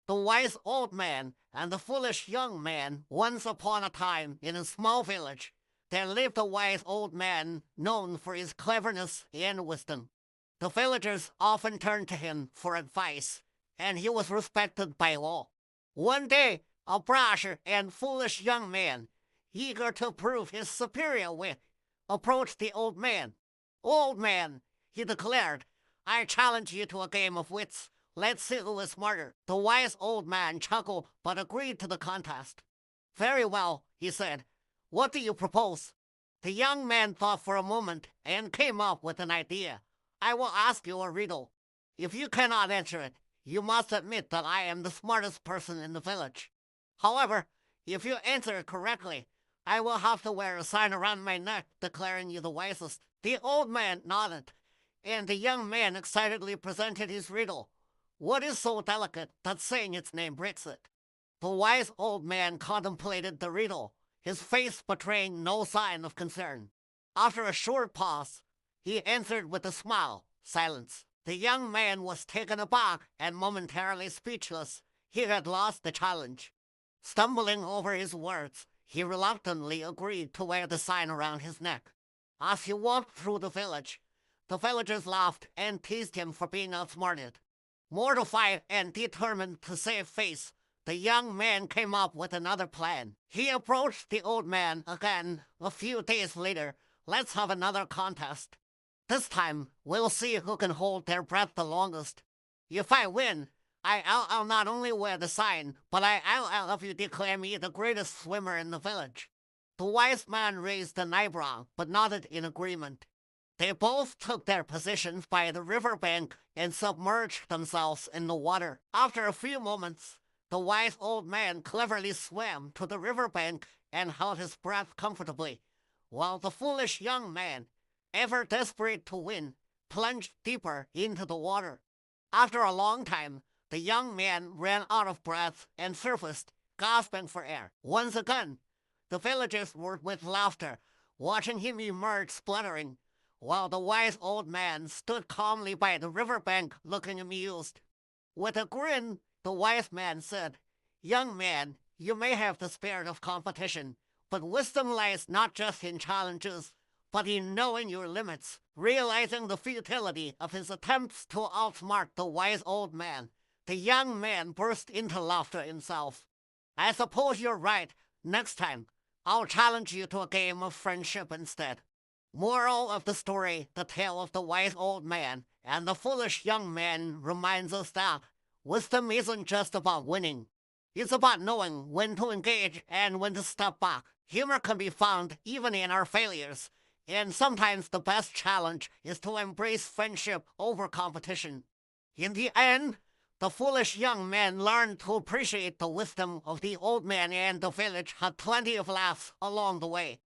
The wise old man and the foolish young man. Once upon a time, in a small village, there lived a wise old man known for his cleverness and wisdom. The villagers often turned to him for advice, and he was respected by all. One day, a brash and foolish young man, eager to prove his superior wit, approached the old man. "Old man," he declared, "I challenge you to a game of wits. Let's see who is smarter." The wise old man chuckled, but agreed to the contest. "Very well," he said. "What do you propose?" The young man thought for a moment and came up with an idea. "I will ask you a riddle. If you cannot answer it, you must admit that I am the smartest person in the village. However, if you answer it correctly, I will have to wear a sign around my neck declaring you the wisest." The old man nodded, and the young man excitedly presented his riddle. "What is so delicate that saying its name breaks it?" The wise old man contemplated the riddle, his face betraying no sign of concern. After a short pause, he answered with a smile. Silence. The young man was taken aback and momentarily speechless. He had lost the challenge. Stumbling over his words, he reluctantly agreed to wear the sign around his neck. As he walked through the village, the villagers laughed and teased him for being outsmarted. Mortified and determined to save face, the young man came up with another plan. He approached the old man again a few days later. "Let's have another contest. This time, we'll see who can hold their breath the longest. If I win, I'll not only wear the sign, but I'll have you declare me the greatest swimmer in the village." The wise man raised an eyebrow, but nodded in agreement. They both took their positions by the river bank and submerged themselves in the water. After a few moments, the wise old man cleverly swam to the river bank and held his breath comfortably, while the foolish young man, ever desperate to win, plunged deeper into the water. After a long time, the young man ran out of breath and surfaced, gasping for air. Once again, the villagers roared with laughter, watching him emerge spluttering, while the wise old man stood calmly by the river bank looking amused. With a grin, the wise man said, "Young man, you may have the spirit of competition, but wisdom lies not just in challenges, but in knowing your limits." Realizing the futility of his attempts to outsmart the wise old man, the young man burst into laughter himself. "I suppose you're right. Next time, I'll challenge you to a game of friendship instead." Moral of the story: the tale of the wise old man and the foolish young man reminds us that wisdom isn't just about winning. It's about knowing when to engage and when to step back. Humor can be found even in our failures, and sometimes the best challenge is to embrace friendship over competition. In the end, the foolish young man learned to appreciate the wisdom of the old man, and the village had plenty of laughs along the way.